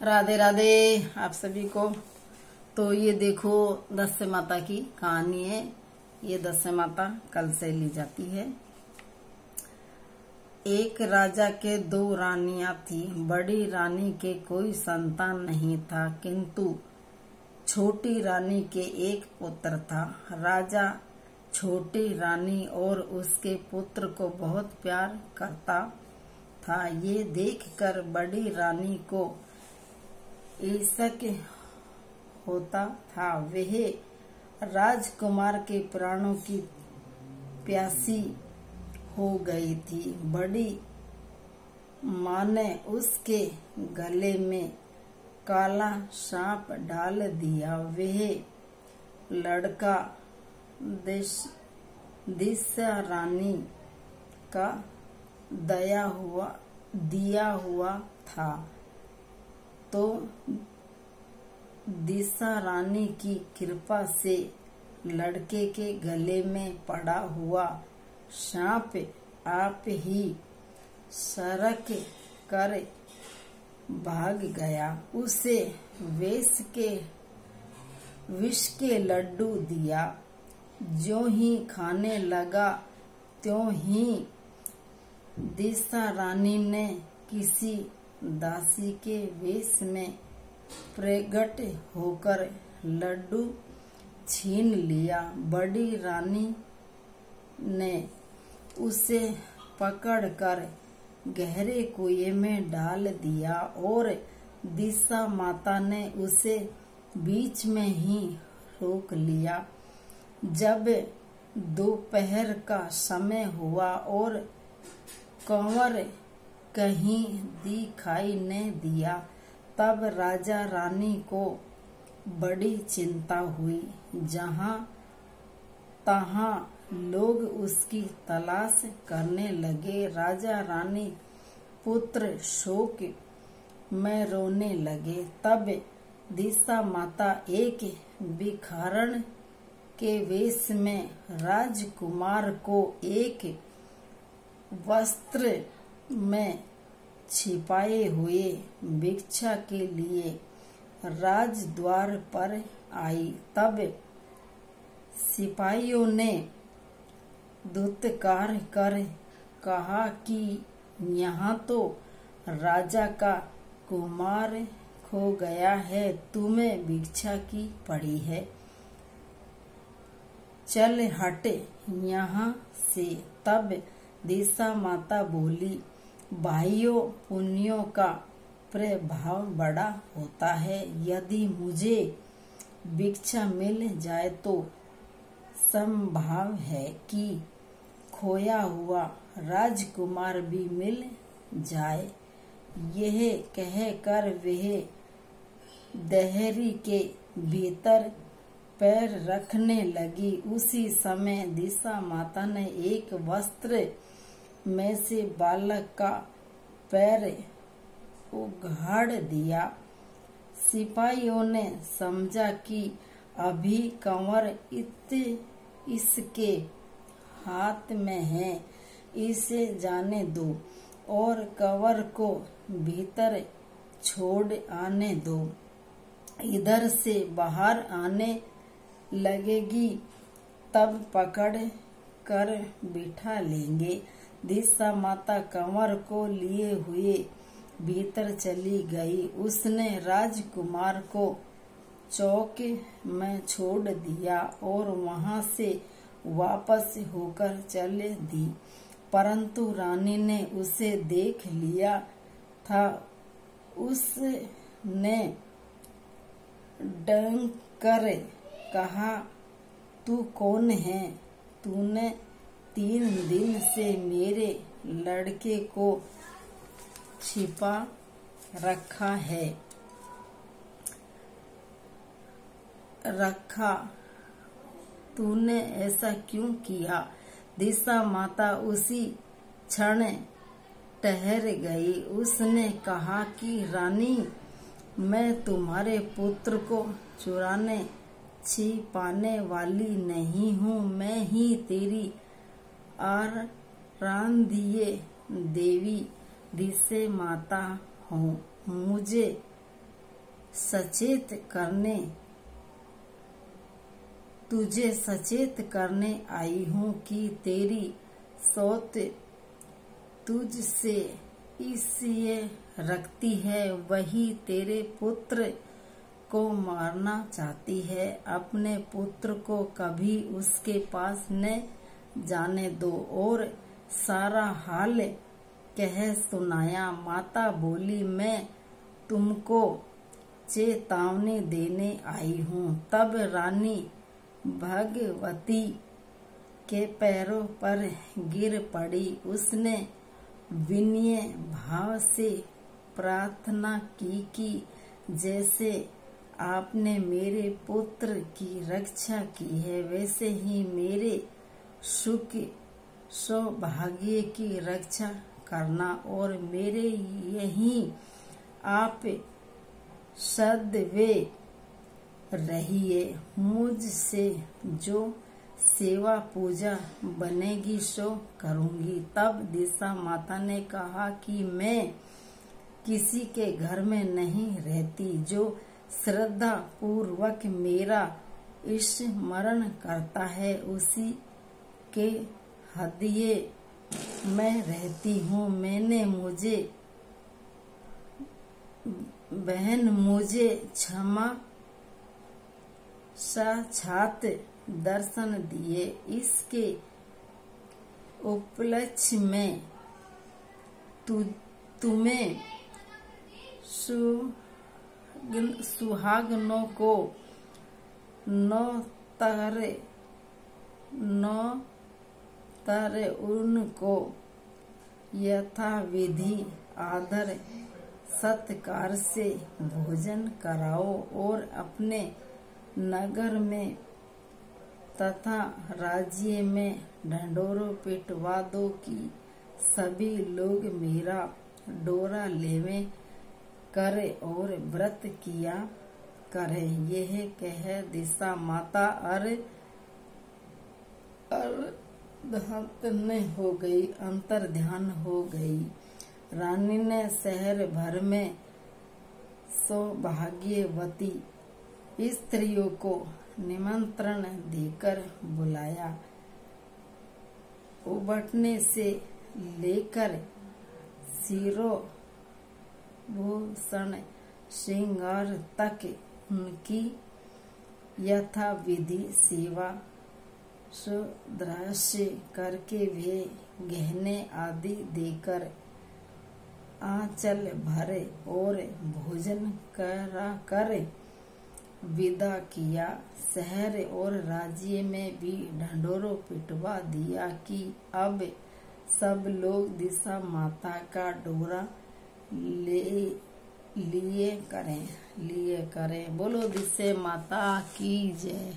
राधे राधे आप सभी को। तो ये देखो दस्से माता की कहानी है। ये दस्से माता कल से ली जाती है। एक राजा के दो रानियां थी। बड़ी रानी के कोई संतान नहीं था, किंतु छोटी रानी के एक पुत्र था। राजा छोटी रानी और उसके पुत्र को बहुत प्यार करता था। ये देखकर बड़ी रानी को ईर्ष्या होता था। वह राजकुमार के प्राणों की प्यासी हो गई थी। बड़ी माँ ने उसके गले में काला सांप डाल दिया। वह लड़का दिशा रानी का दिया हुआ था, तो दिशा रानी की कृपा से लड़के के गले में पड़ा हुआ सांप आप ही सरक कर भाग गया। उसे विष के लड्डू दिया। ज्यों ही खाने लगा त्यों ही दिशा रानी ने किसी दासी के वेश में प्रकट होकर लड्डू छीन लिया। बड़ी रानी ने उसे पकड़कर गहरे कुएं में डाल दिया और दिशा माता ने उसे बीच में ही रोक लिया। जब दोपहर का समय हुआ और कंवर कहीं दिखाई न दिया, तब राजा रानी को बड़ी चिंता हुई। जहाँ तहाँ लोग उसकी तलाश करने लगे। राजा रानी पुत्र शोक में रोने लगे। तब दिशा माता एक भिखारण के वेश में राजकुमार को एक वस्त्र में छिपाए हुए भिक्षा के लिए राजद्वार पर आई। तब सिपाहियों ने धुतकार कर कहा कि यहाँ तो राजा का कुमार खो गया है, तुम्हें भिक्षा की पड़ी है, चल हट यहाँ से। तब दिशा माता बोली, भाइयों, पुण्यों का प्रभाव बड़ा होता है। यदि मुझे भिक्षा मिल जाए तो संभव है कि खोया हुआ राजकुमार भी मिल जाए। यह कहकर वह देहरी के भीतर पैर रखने लगी। उसी समय दिशा माता ने एक वस्त्र में से बालक का पैर उघाड़ दिया। सिपाहियों ने समझा कि अभी कंवर इसके हाथ में है, इसे जाने दो और कंवर को भीतर छोड़ आने दो। इधर से बाहर आने लगेगी तब पकड़ कर बिठा लेंगे। दिशा माता कंवर को लिए हुए भीतर चली गई। उसने राजकुमार को चौक में छोड़ दिया और वहां से वापस होकर चल दी। परंतु रानी ने उसे देख लिया था। उसने डंक कर कहा, तू कौन है? तूने 3 दिन से मेरे लड़के को छिपा रखा तूने ऐसा क्यों किया? दिशा माता उसी क्षण ठहर गई। उसने कहा कि रानी, मैं तुम्हारे पुत्र को चुराने छिपाने वाली नहीं हूँ। मैं ही तेरी आराध्य देवी दिशा माता हूँ। मुझे सचेत करने आई हूँ कि तेरी सौत तुझसे इसलिए रखती है, वही तेरे पुत्र को मारना चाहती है। अपने पुत्र को कभी उसके पास न जाने दो। और सारा हाल कह सुनाया। माता बोली, मैं तुमको चेतावनी देने आई हूँ। तब रानी भगवती के पैरों पर गिर पड़ी। उसने विनय भाव से प्रार्थना की कि जैसे आपने मेरे पुत्र की रक्षा की है, वैसे ही मेरे सुख सौभाग्य की रक्षा करना, और मेरे यहीं आप सदैव रहिए। मुझसे जो सेवा पूजा बनेगी सो करूंगी। तब दिशा माता ने कहा कि मैं किसी के घर में नहीं रहती। जो श्रद्धा पूर्वक मेरा स्मरण करता है, उसी के हृदय में रहती हूँ। बहन मुझे क्षमा साक्षात दर्शन दिए। इसके उपलक्ष्य में तुम्हें सुहागनों को 9 तरह उनको यथाविधि आदर सत्कार से भोजन कराओ, और अपने नगर में तथा राज्य में ढंढोरा पिटवा दो कि सभी लोग मेरा डोरा लेवे करे और व्रत किया करे। यह कह दिशा माता अंतर ध्यान हो गई। रानी ने शहर भर में सौभाग्यवती स्त्रियों को निमंत्रण देकर बुलाया। उबटने से लेकर शिरोभूषण श्रृंगार तक उनकी यथाविधि सेवा सुदृश्य करके वे गहने आदि देकर आंचल भरे और भोजन करा कर विदा किया। शहर और राज्य में भी ढंढोरा पिटवा दिया कि अब सब लोग दिशा माता का डोरा लिए करें। बोलो दिशा माता की जय।